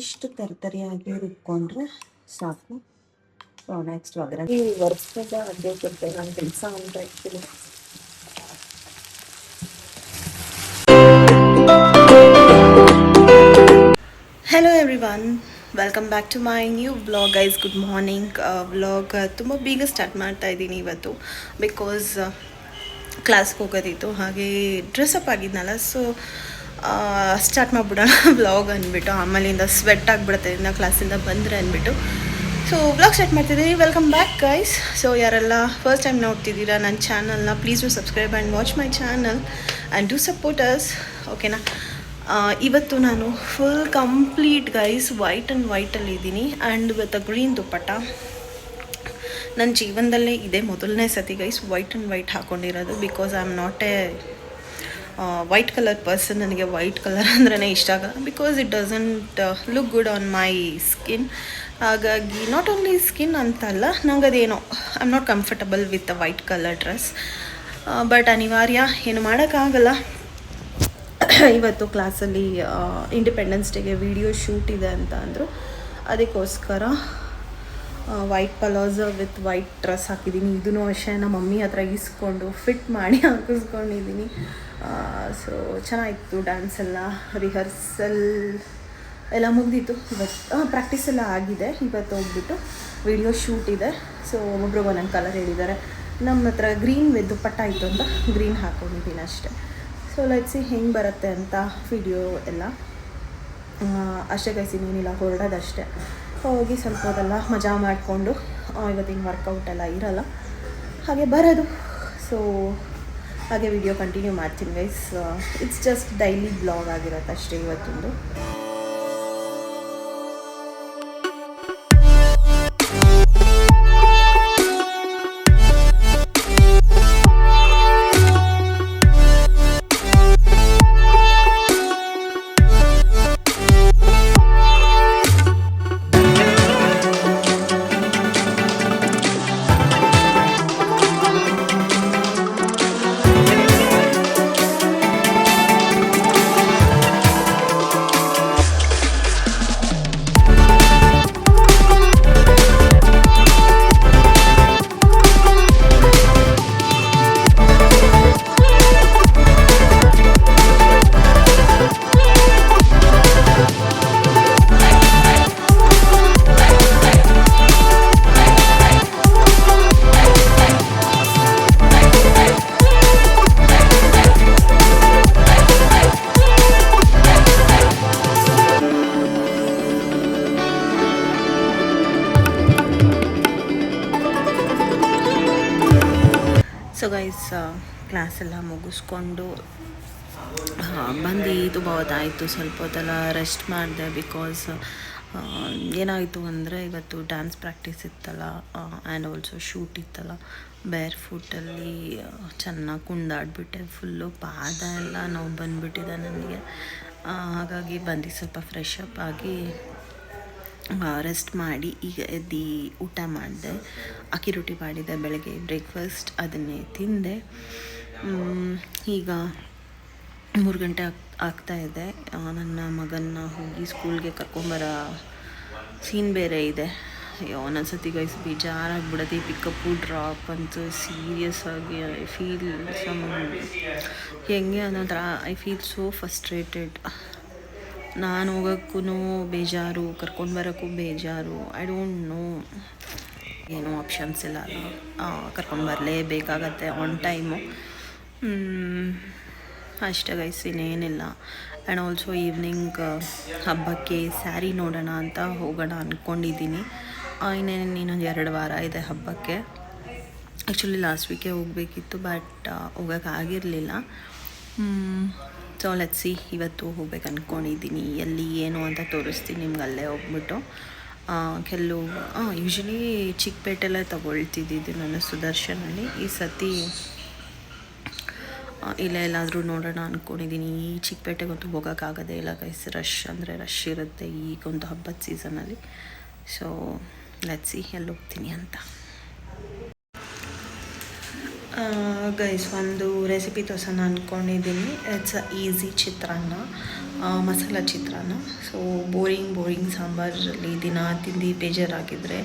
ಇಷ್ಟು ತರಿತರಿಯಾಗಿ ರುಬ್ಕೊಂಡ್ರೆ ಸಾಕು. So next ಒಗ್ಗರಣೆ ವರ್ಷದ ಅದೇ ಕೊಡ್ತೇವೆ ನನ್ನ ಕೆಲಸ ಅಂತ actually. Hello everyone, welcome back to my new vlog guys. Good morning. Vlog ತುಂಬ ಬೇಗ ಸ್ಟಾರ್ಟ್ ಮಾಡ್ತಾ ಇದ್ದೀನಿ ಇವತ್ತು, ಬಿಕಾಸ್ ಕ್ಲಾಸ್ಗೆ ಹೋಗೋದಿತ್ತು, ಹಾಗೆ ಡ್ರೆಸ್ಅಪ್ ಆಗಿದ್ನಲ್ಲ. ಸೊ ಸ್ಟಾರ್ಟ್ ಮಾಡಿಬಿಡೋಣ ವ್ಲಾಗ್ ಅಂದ್ಬಿಟ್ಟು, ಆಮೇಲಿಂದ ಸ್ವೆಟ್ ಆಗಿಬಿಡುತ್ತೆ ಇನ್ನು ಕ್ಲಾಸಿಂದ ಬಂದರೆ ಅಂದ್ಬಿಟ್ಟು ಸೊ ವ್ಲಾಗ್ ಸ್ಟಾರ್ಟ್ ಮಾಡ್ತಿದ್ದೀನಿ. Welcome back guys. ಸೊ ಯಾರೆಲ್ಲ ಫಸ್ಟ್ ಟೈಮ್ ನೋಡ್ತಿದ್ದೀರಾ ನನ್ನ ಚಾನಲ್ನ, please do subscribe and watch my channel and do support us, ಓಕೆನಾ. ಇವತ್ತು ನಾನು full complete guys white and ವೈಟಲ್ಲಿದ್ದೀನಿ and with a green dupatta. ನನ್ನ ಜೀವನದಲ್ಲೇ ಇದೇ ಮೊದಲನೇ ಸತಿ ಗೈಸ್ ವೈಟ್ ಆ್ಯಂಡ್ ವೈಟ್ ಹಾಕ್ಕೊಂಡಿರೋದು, because I am not A white colour person. ನನಗೆ ವೈಟ್ ಕಲರ್ ಅಂದ್ರೇ ಇಷ್ಟ ಆಗಲ್ಲ, because it doesn't look good on my skin. ಹಾಗಾಗಿ ನಾಟ್ ಓನ್ಲಿ ಸ್ಕಿನ್ ಅಂತಲ್ಲ, ನಂಗೆ ಅದೇನೋ I am not comfortable with a white colour dress. But ಅನಿವಾರ್ಯ, ಏನು ಮಾಡೋಕ್ಕಾಗಲ್ಲ. ಇವತ್ತು ಕ್ಲಾಸಲ್ಲಿ ಇಂಡಿಪೆಂಡೆನ್ಸ್ ಡೇಗೆ ವಿಡಿಯೋ ಶೂಟ್ ಇದೆ ಅಂತ ಅಂದರು, ಅದಕ್ಕೋಸ್ಕರ white palazzo with white dress ಹಾಕಿದ್ದೀನಿ. ಇದೂ ಅಷ್ಟೇ ನಮ್ಮ ಮಮ್ಮಿ ಹತ್ರ ಇಸ್ಕೊಂಡು ಫಿಟ್ ಮಾಡಿ ಹಾಕಿಸ್ಕೊಂಡಿದ್ದೀನಿ. ಸೊ ಚೆನ್ನಾಗಿತ್ತು. ಡ್ಯಾನ್ಸ್ ಎಲ್ಲ ರಿಹರ್ಸಲ್ ಎಲ್ಲ ಮುಗಿದಿತ್ತು. ಇವತ್ತು ಪ್ರಾಕ್ಟೀಸ್ ಎಲ್ಲ ಆಗಿದೆ. ಇವತ್ತು ಹೋಗ್ಬಿಟ್ಟು ವಿಡಿಯೋ ಶೂಟ್ ಇದೆ. ಸೊ ಒಬ್ಬೊಬ್ರು ಒಂದೊಂದು ಕಲರ್ ಹೇಳಿದ್ದಾರೆ. ನಮ್ಮ ಹತ್ರ ಗ್ರೀನ್ ವಿತ್ ದುಪ್ಪಟ್ಟ ಇತ್ತು ಅಂತ ಗ್ರೀನ್ ಹಾಕ್ಕೊಂಡಿದ್ದೀನಿ ಅಷ್ಟೇ. ಸೊ ಲೆಟ್ಸ್ ಸಿ ಹೆಂಗೆ ಬರುತ್ತೆ ಅಂತ ವಿಡಿಯೋ ಎಲ್ಲ. ಅಷ್ಟೇ ಕೈಸಿನೇನಿಲ್ಲ, ಹೊರಡೋದಷ್ಟೇ. ಹೋಗಿ ಸ್ವಲ್ಪ ಹೊತ್ತೆಲ್ಲ ಮಜಾ ಮಾಡಿಕೊಂಡು, ಇವತ್ತಿನ ವರ್ಕೌಟ್ ಎಲ್ಲ ಇರಲ್ಲ, ಹಾಗೆ ಬರೋದು. ಸೊ ಹಾಗೆ ವಿಡಿಯೋ ಕಂಟಿನ್ಯೂ ಮಾಡ್ತೀನಿ guys. It's just daily blog ಆಗಿರುತ್ತೆ ಅಷ್ಟೇ ಇವತ್ತೊಂದು. ಸೊ ಗೈಸ್, ಕ್ಲಾಸೆಲ್ಲ ಮುಗಿಸ್ಕೊಂಡು ಬಂದು ತುಂಬ ಹೊತ್ತಾಯಿತು. ಸ್ವಲ್ಪ ಹೊತ್ತೆಲ್ಲ ರೆಸ್ಟ್ ಮಾಡಿದೆ, ಬಿಕಾಸ್ ಏನಾಯಿತು ಅಂದರೆ ಇವತ್ತು ಡ್ಯಾನ್ಸ್ ಪ್ರಾಕ್ಟೀಸ್ ಇತ್ತಲ್ಲ ಆ್ಯಂಡ್ ಆಲ್ಸೋ ಶೂಟ್ ಇತ್ತಲ್ಲ. ಬೇರ್ ಫುಟ್ಟಲ್ಲಿ ಚೆನ್ನಾಗಿ ಕುಣಿದಾಡ್ಬಿಟ್ಟೆ. ಫುಲ್ಲು ಪಾದ ಎಲ್ಲ ನೋವು ಬಂದುಬಿಟ್ಟಿದೆ ನನಗೆ. ಹಾಗಾಗಿ ಬಂದು ಸ್ವಲ್ಪ ಫ್ರೆಶ್ ಅಪ್ ಆಗಿ ರೆಸ್ಟ್ ಮಾಡಿ ಈಗ ಎದ್ದು ಊಟ ಮಾಡಿದೆ. ಅಕ್ಕಿ ರೊಟ್ಟಿ ಮಾಡಿದ್ದೆ ಬೆಳಗ್ಗೆ ಬ್ರೇಕ್ಫಾಸ್ಟ್, ಅದನ್ನೇ ತಿಂದೆ. ಈಗ 3 ಗಂಟೆ ಆಗ್ತಾಯಿದೆ. ನನ್ನ ಮಗನ್ನ ಹೋಗಿ ಸ್ಕೂಲ್ಗೆ ಕರ್ಕೊಂಬರೋ ಸೀನ್ ಬೇರೆ ಇದೆ. ಅಯ್ಯೋ ಒಂದೊಂದು ಸತಿ ಗೈಸ್ ಬೇಜಾರಾಗ್ಬಿಡೋದು. ಪಿಕಪ್ಪು ಡ್ರಾಪ್ ಅಂತೂ ಸೀರಿಯಸ್ ಆಗಿ ಐ ಫೀಲ್ ಹೆಂಗೆ ಅನ್ನೋದ್ರ ಐ ಫೀಲ್ ಸೋ ಫ್ರಸ್ಟ್ರೇಟೆಡ್. ನಾನು ಹೋಗೋಕ್ಕೂ ಬೇಜಾರು, ಕರ್ಕೊಂಡು ಬರೋಕ್ಕೂ ಬೇಜಾರು. ಐ ಡೋಂಟ್ ನೋ, ಏನೂ ಆಪ್ಷನ್ಸ್ ಇಲ್ಲ ಅಲ್ಲ. ಕರ್ಕೊಂಡು ಬರಲೇಬೇಕಾಗತ್ತೆ ಆನ್ ಟೈಮು. ಅಷ್ಟೇ ಗೈಸ್, ಇನ್ನೇನಿಲ್ಲ. ಆ್ಯಂಡ್ ಆಲ್ಸೋ ಈವ್ನಿಂಗ್ ಹಬ್ಬಕ್ಕೆ ಸ್ಯಾರಿ ನೋಡೋಣ ಅಂತ ಹೋಗೋಣ ಅಂದ್ಕೊಂಡಿದ್ದೀನಿ. ಇನ್ನೊಂದು 2 ವಾರ ಇದೆ ಹಬ್ಬಕ್ಕೆ. ಆ್ಯಕ್ಚುಲಿ ಲಾಸ್ಟ್ ವೀಕೆ ಹೋಗಬೇಕಿತ್ತು, ಬಟ್ ಹೋಗೋಕ್ಕಾಗಿರಲಿಲ್ಲ. ಸೊ ಲೆಟ್ಸ್ ಸಿ, ಇವತ್ತು ಹೋಗ್ಬೇಕು ಅಂದ್ಕೊಂಡಿದ್ದೀನಿ. ಎಲ್ಲಿ ಏನು ಅಂತ ತೋರಿಸ್ತೀನಿ ನಿಮ್ಗೆ. ಅಲ್ಲೇ ಹೋಗ್ಬಿಟ್ಟು ಯೂಶ್ವಲಿ ಚಿಕ್ಕಪೇಟೆಲ್ಲೇ ತೊಗೊಳ್ತಿದ್ದಿದ್ದು ನಾನು ಸುದರ್ಶನಲ್ಲಿ. ಈ ಸತಿ ಇಲ್ಲೇ ಎಲ್ಲಾದರೂ ನೋಡೋಣ ಅಂದ್ಕೊಂಡಿದ್ದೀನಿ. ಈ ಚಿಕ್ಕಪೇಟೆಗಂತೂ ಹೋಗೋಕ್ಕಾಗೋದೇ ಇಲ್ಲ ಗೈಸ್, ರಶ್ ಅಂದರೆ ರಶ್ ಇರುತ್ತೆ ಈಗೊಂದು ಹಬ್ಬದ ಸೀಸನಲ್ಲಿ. ಸೊ ಲೆಟ್ಸ್ ಸಿ ಎಲ್ಲಿ ಹೋಗ್ತೀನಿ ಅಂತ. ಗೈಸ್ ಒಂದು ರೆಸಿಪಿ ತೋರ್ಸೋಣ ಅಂದ್ಕೊಂಡಿದ್ದೀನಿ. It's a easy chitranna, masala chitranna. So boring ಸಾಂಬಾರಲ್ಲಿ ದಿನ ತಿಂದು ಬೇಜಾರಾಗಿದ್ದರೆ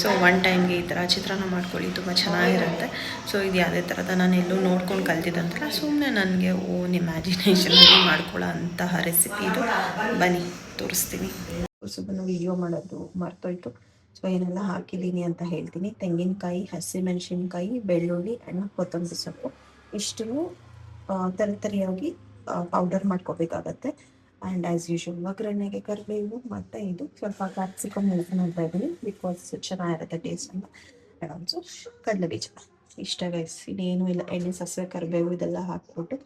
ಸೊ ಒನ್ ಟೈಮ್ಗೆ ಈ ಥರ ಚಿತ್ರಾನ್ನ ಮಾಡ್ಕೊಳ್ಳಿ, ತುಂಬ ಚೆನ್ನಾಗಿರುತ್ತೆ. ಸೊ ಇದು ಯಾವುದೇ ಥರದ ನಾನು ಎಲ್ಲೂ ನೋಡ್ಕೊಂಡು ಕಲ್ತಿದ್ದಂತಲ್ಲ, ಸುಮ್ಮನೆ ನನಗೆ ಓನ್ ಇಮ್ಯಾಜಿನೇಷನಲ್ಲಿ ಮಾಡ್ಕೊಳ್ಳೋ ಅಂತಹ ರೆಸಿಪಿ ಇದು. ಬನ್ನಿ ತೋರಿಸ್ತೀನಿ. ಸ್ವಲ್ಪ ವೀಡಿಯೋ ಮಾಡೋದು ಮರ್ತೋಯ್ತು. ಸೊ ಏನೆಲ್ಲ ಹಾಕಿದ್ದೀನಿ ಅಂತ ಹೇಳ್ತೀನಿ. ತೆಂಗಿನಕಾಯಿ, ಹಸಿಮೆಣಸಿನ್ಕಾಯಿ, ಬೆಳ್ಳುಳ್ಳಿ ಆ್ಯಂಡ್ ಕೊತ್ತಂಬರಿ ಸೊಪ್ಪು ಇಷ್ಟು ತರಿಯಾಗಿ ಪೌಡರ್ ಮಾಡ್ಕೋಬೇಕಾಗತ್ತೆ. ಆ್ಯಂಡ್ ಆ್ಯಸ್ ಯೂಶುವಲ್ ಒಗ್ಗರಣೆಗೆ ಕರಿಬೇವು ಮತ್ತು ಇದು ಸ್ವಲ್ಪ ಕ್ಯಾಪ್ಸಿಕಮ್ ಯೂಸ್ ಮಾಡ್ತಾ ಇದ್ದೀನಿ, ಬಿಕಾಸ್ ಚೆನ್ನಾಗಿರುತ್ತೆ ಟೇಸ್ಟ್ ಅಂತ. ಆ್ಯಂಡ್ ಆಲ್ಸೋ ಕಡಲೆಬೀಜ. ಇಷ್ಟ ಗೈಸ್, ಇನ್ನೇನು ಇಲ್ಲ. ಎಣ್ಣೆ, ಸಾಸಿವೆ, ಕರಿಬೇವು ಇದೆಲ್ಲ ಹಾಕ್ಬಿಟ್ಟು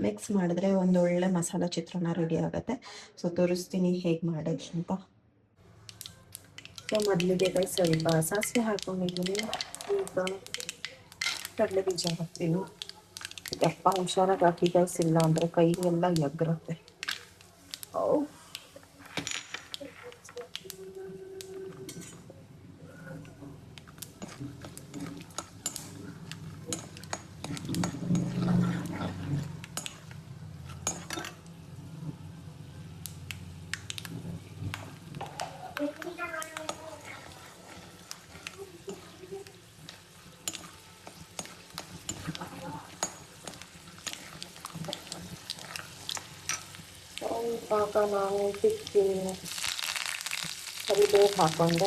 ಮಿಕ್ಸ್ ಮಾಡಿದ್ರೆ ಒಂದೊಳ್ಳೆ ಮಸಾಲ ಚಿತ್ರಾನ್ನ ರೆಡಿ ಆಗುತ್ತೆ. ಸೊ ತೋರಿಸ್ತೀನಿ ಹೇಗೆ ಮಾಡೋದು ಅಂತ. ಸೊ ಮೊದಲಿಗೆ ಗೈಸ್ ಸ್ವಲ್ಪ ಸಾಸಿವೆ ಹಾಕ್ಕೊಂಡಿದ್ದೀನಿ. ಈಗ ಕಡಲೆಬೀಜ ಹಾಕ್ತೀನಿ. ಯಪ್ಪ ಹುಷಾರಾಗಿ ಹಾಕಿ ಗೈಸ್, ಇಲ್ಲ ಅಂದರೆ ಕೈ ಎಲ್ಲ ಎಗ್ರುತ್ತೆ. ಇವಾಗ ನಾವು ಕರಿಬೇವು ಹಾಕ್ಕೊಂಡು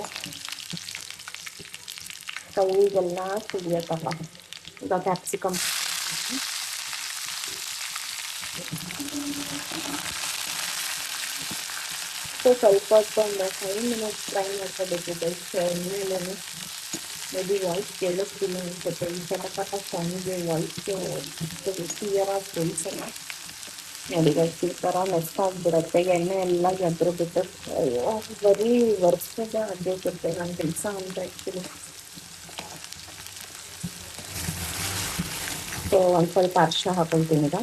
ಕೈಗೆಲ್ಲ ಸುಲಿಯತ್ತಪ್ಪ. ಈಗ ಕ್ಯಾಪ್ಸಿಕಮ್ ಸೊ ಸ್ವಲ್ಪ ಹೊತ್ತು 5 ಮಿನಿಟ್ಸ್ ಫ್ರೈ ಮಾಡ್ಕೋಬೇಕು. ಎಣ್ಣೆಲೆ ಮೇಬಿ ವಾಯ್ಸ್ ಕೇಳಿಸ್ತೀನಿ ಅನ್ಸುತ್ತೆ. ಈ ಚಟಪಟ ಸೌಂಡ್ಗೆ ವಾಯ್ಸ್ ಕ್ಲಿಯರಾಗಿ ಕೇಳಿಸಲ್ಲ ನೋಡಿ ಗೈಸ್. ಈ ಥರ ಮೆಸ್ತಾಗ್ಬಿಡುತ್ತೆ, ಎಣ್ಣೆ ಎಲ್ಲ ಎದ್ರು ಬಿಟ್ಟು. ಅಯ್ಯೋ ಬರೀ ವರ್ಷದ ಅಡ್ಡಿರುತ್ತೆ ನನ್ನ ಕೆಲಸ ಅಂತ ಆ್ಯಕ್ಚುಲಿ. ಸೊ ಒಂದು ಸ್ವಲ್ಪ ಅರಿಶಿನ ಹಾಕೊಳ್ತೀನಿ ಈಗ.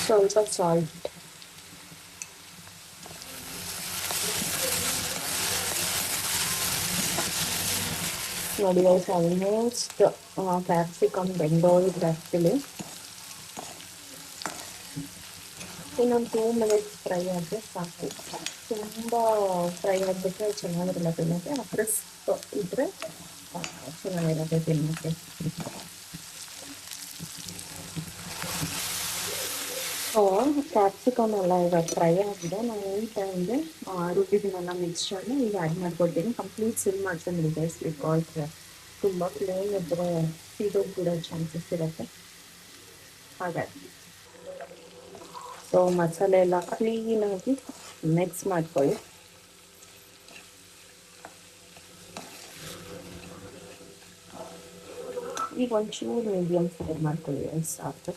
ಸ್ವಲ್ಪ ಸಾಲ್ಟ್, ನೋಡಿ ಗೈಸ್ ಆಲ್ಮೋಸ್ಟ್ ಕ್ಯಾಪ್ಸಿಕಮ್ ಬೆಂದೋಳಿದ್ರೆ ಆ್ಯಕ್ಚುಲಿ. ಇನ್ನೊಂದು 2 ಮಿನಿಟ್ಸ್ ಫ್ರೈ ಆದರೆ ಸಾಕು. ತುಂಬ ಫ್ರೈ ಆಗಿಬಿಟ್ರೆ ಚೆನ್ನಾಗಿರಲ್ಲ ತಿನ್ನೋಕ್ಕೆ. ಕ್ರಿಸ್ಪ್ ಇದ್ದರೆ ಚೆನ್ನಾಗಿರುತ್ತೆ ತಿನ್ನೋಕ್ಕೆ. ಸೊ ಕ್ಯಾಪ್ಸಿಕಮ್ ಎಲ್ಲ ಈಗ ಫ್ರೈ ಆಗಿದೆ. ನಾನು ಈ ಟೈಮ್ಗೆ ರುಬ್ಬಿದ್ದೀನಲ್ಲ ಮಿಕ್ಸ್ಚರ್ನ ಈಗ ಆ್ಯಡ್ ಮಾಡ್ಕೊಳ್ತೀನಿ. ಕಂಪ್ಲೀಟ್ ಸಿಮ್ ಮಾಡ್ಕೊಂಡಿದ್ದೆ ಗೈಸ್, ಬಿಕಾಸ್ ತುಂಬ ಪ್ಲೇನ್ ಇದ್ದರೆ ಸೀದೋಗ್ಬಿಡೋ ಚಾನ್ಸಸ್ ಇರುತ್ತೆ. ಹಾಗಾಗಿ ಸೊ ಮಸಾಲೆ ಎಲ್ಲ ಕ್ಲೀನಾಗಿ ಮಿಕ್ಸ್ ಮಾಡ್ಕೊಳ್ಳಿ. ಈಗ ಒಂಚೂರು ಮೀಡಿಯಮ್ ಫ್ರೈ ಮಾಡ್ಕೊಳ್ಳಿ ಸಾಕು.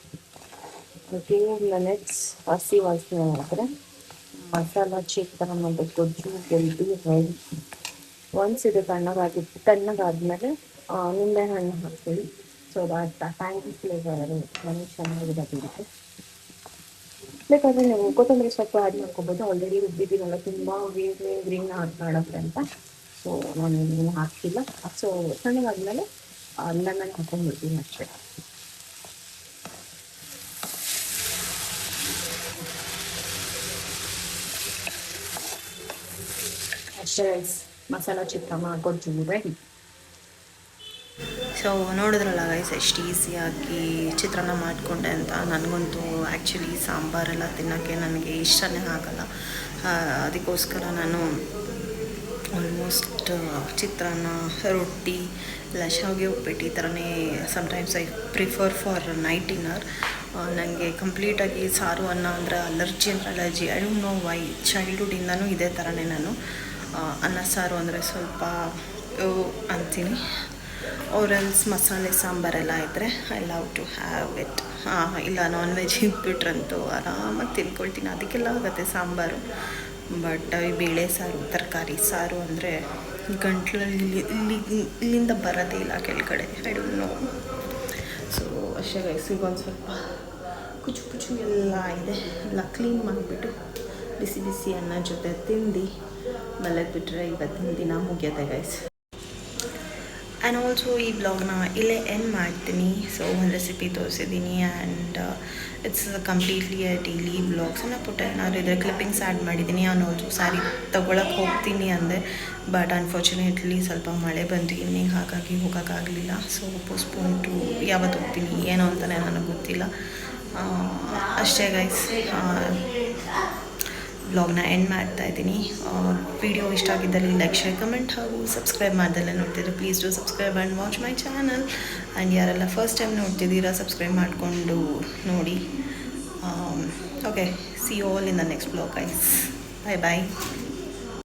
2 ಮಿನಿಟ್ಸ್ ಹಸಿ ವಾಸನೆ ಆದರೆ ಮಸಾಲ ಚಿತ್ರಾನ್ನದ ಗೊಜ್ಜು ರೆಡಿ. ಒನ್ಸ್ ಇದು ತಣ್ಣಗಾದ್ಮೇಲೆ ನಿಂಬೆಹಣ್ಣು ಹಾಕ್ತೀವಿ. ಸೊ ದಟ್ ಟ್ಯಾಂಗಿ ಫ್ಲೇವರ್ ನನಗೆ ಚೆನ್ನಾಗಿರುತ್ತೆ. ಬೇಕಾದರೆ ನೀವು ಕೊತ್ತಂಬರಿ ಸೊಪ್ಪು ಆ್ಯಡ್ ಮಾಡ್ಕೊಬೋದು. ಆಲ್ರೆಡಿ ರುಬ್ಬಿದ್ದೀನಲ್ಲ, ತುಂಬ ಗ್ರೀನ್ ಆಡುತ್ತೆ ಅಂತ. ಸೊ ನಾನು ಇದನ್ನು ಹಾಕ್ತಿಲ್ಲ. ಸೊ ತಣ್ಣಗಾದ್ಮೇಲೆ ಲೆಮನ್ ಹಾಕೊಂಡ್ಬಿಡ್ತೀನಿ ಅಷ್ಟೇ. ಅಷ್ಟೇ ಮಸಾಲ ಚಿತ್ರಾನ್ನ ಗೊಜ್ಜು ರೆಡಿ. ಸೊ ನೋಡಿದ್ರಲ್ಲ ಗೈಸ್ ಎಷ್ಟು ಈಸಿಯಾಗಿ ಚಿತ್ರಾನ್ನ ಮಾಡಿಕೊಂಡೆ ಅಂತ. ನನಗಂತೂ ಆ್ಯಕ್ಚುಲಿ ಸಾಂಬಾರೆಲ್ಲ ತಿನ್ನೋಕ್ಕೆ ನನಗೆ ಇಷ್ಟನೇ ಆಗಲ್ಲ. ಅದಕ್ಕೋಸ್ಕರ ನಾನು ಆಲ್ಮೋಸ್ಟ್ ಚಿತ್ರಾನ್ನ, ರೊಟ್ಟಿ ಇಲ್ಲ ಶಾವಿಗೆ ಉಪ್ಪಿಟ್ಟು ಈ ಥರನೇ sometimes I prefer for night dinner. ನನಗೆ ಕಂಪ್ಲೀಟಾಗಿ ಸಾರು ಅನ್ನ ಅಂದರೆ allergy. I don't know why. ಚೈಲ್ಡ್ಹುಡ್ಡಿಂದನೂ ಇದೇ ಥರನೇ ನಾನು. ಅನ್ನ ಸಾರು ಅಂದರೆ ಸ್ವಲ್ಪ ಅಂತೀನಿ. ಆರೆಲ್ಸ್ ಮಸಾಲೆ ಸಾಂಬಾರೆಲ್ಲ ಇದ್ದರೆ I love to have it. ಇಲ್ಲ ನಾನ್ ವೆಜ್ ಇದ್ಬಿಟ್ರಂತೂ ಆರಾಮಾಗಿ ತಿನ್ಕೊಳ್ತೀನಿ. ಅದಕ್ಕೆಲ್ಲ ಆಗುತ್ತೆ ಸಾಂಬಾರು. ಬಟ್ ಬೇಳೆ ಸಾರು, ತರಕಾರಿ ಸಾರು ಅಂದರೆ ಗಂಟ್ಲಲ್ಲಿ ಇಲ್ಲಿಂದ ಬರೋದೇ ಇಲ್ಲ ಕೆಳಗಡೆ. I don't no. ಸೊ ಅಷ್ಟೇ ಗೈಸ್, ಈಗ ಒಂದು ಸ್ವಲ್ಪ ಕುಚು ಕುಚು ಎಲ್ಲ ಇದೆ, ಎಲ್ಲ ಕ್ಲೀನ್ ಮಾಡಿಬಿಟ್ಟು ಬಿಸಿ ಬಿಸಿ ಅನ್ನ ಜೊತೆ ತಿಂದು ಮಲಗಿಬಿಟ್ರೆ ಇವತ್ತಿನ ದಿನ ಮುಗಿಯುತ್ತೆ ಗೈಸ್. ಆ್ಯಂಡ್ ಆಲ್ಸೋ ಈ ಬ್ಲಾಗ್ನ ಇಲ್ಲೇ ಎಂಡ್ ಮಾಡ್ತೀನಿ. ಸೊ ಒಂದು ರೆಸಿಪಿ ತೋರಿಸಿದ್ದೀನಿ and it's completely a daily blog. ಸಣ್ಣ ಪುಟ್ಟ ಏನಾದರೂ ಇದ್ರೆ ಕ್ಲಿಪ್ಪಿಂಗ್ಸ್ ಆ್ಯಡ್ ಮಾಡಿದ್ದೀನಿ. ಆ್ಯಂಡ್ ಆಲ್ಸೋ ಸ್ಯಾರಿ ತೊಗೊಳಕ್ಕೆ ಹೋಗ್ತೀನಿ ಅಂದೆ, ಬಟ್ ಅನ್ಫಾರ್ಚುನೇಟ್ಲಿ ಸ್ವಲ್ಪ ಮಳೆ ಬಂತು ಈವ್ನಿಂಗ್, ಹಾಗಾಗಿ ಹೋಗೋಕ್ಕಾಗಲಿಲ್ಲ. ಸೊ ಪೋಸ್ಟ್ಪೋನ್ ಟು ಯಾವತ್ತು ಹೋಗ್ತೀನಿ ಏನೋ ಅಂತಲೇ ನನಗೆ ಗೊತ್ತಿಲ್ಲ. ಅಷ್ಟೇ ಗೈಸ್, ಬ್ಲಾಗ್ನ ಎಂಡ್ ಮಾಡ್ತಾ ಇದ್ದೀನಿ. ವಿಡಿಯೋ ಇಷ್ಟ ಆಗಿದ್ದಲ್ಲಿ ಲೈಕ್, ಶೇರ್, ಕಮೆಂಟ್ ಹಾಗೂ ಸಬ್ಸ್ಕ್ರೈಬ್ ಮಾಡ್ದಲ್ಲೇ ನೋಡ್ತಿದ್ರೆ please do subscribe and watch my channel. And ಯಾರೆಲ್ಲ ಫಸ್ಟ್ ಟೈಮ್ ನೋಡ್ತಿದ್ದೀರಾ ಸಬ್ಸ್ಕ್ರೈಬ್ ಮಾಡಿಕೊಂಡು ನೋಡಿ. Okay, see you all in the next blog guys. Bye bye.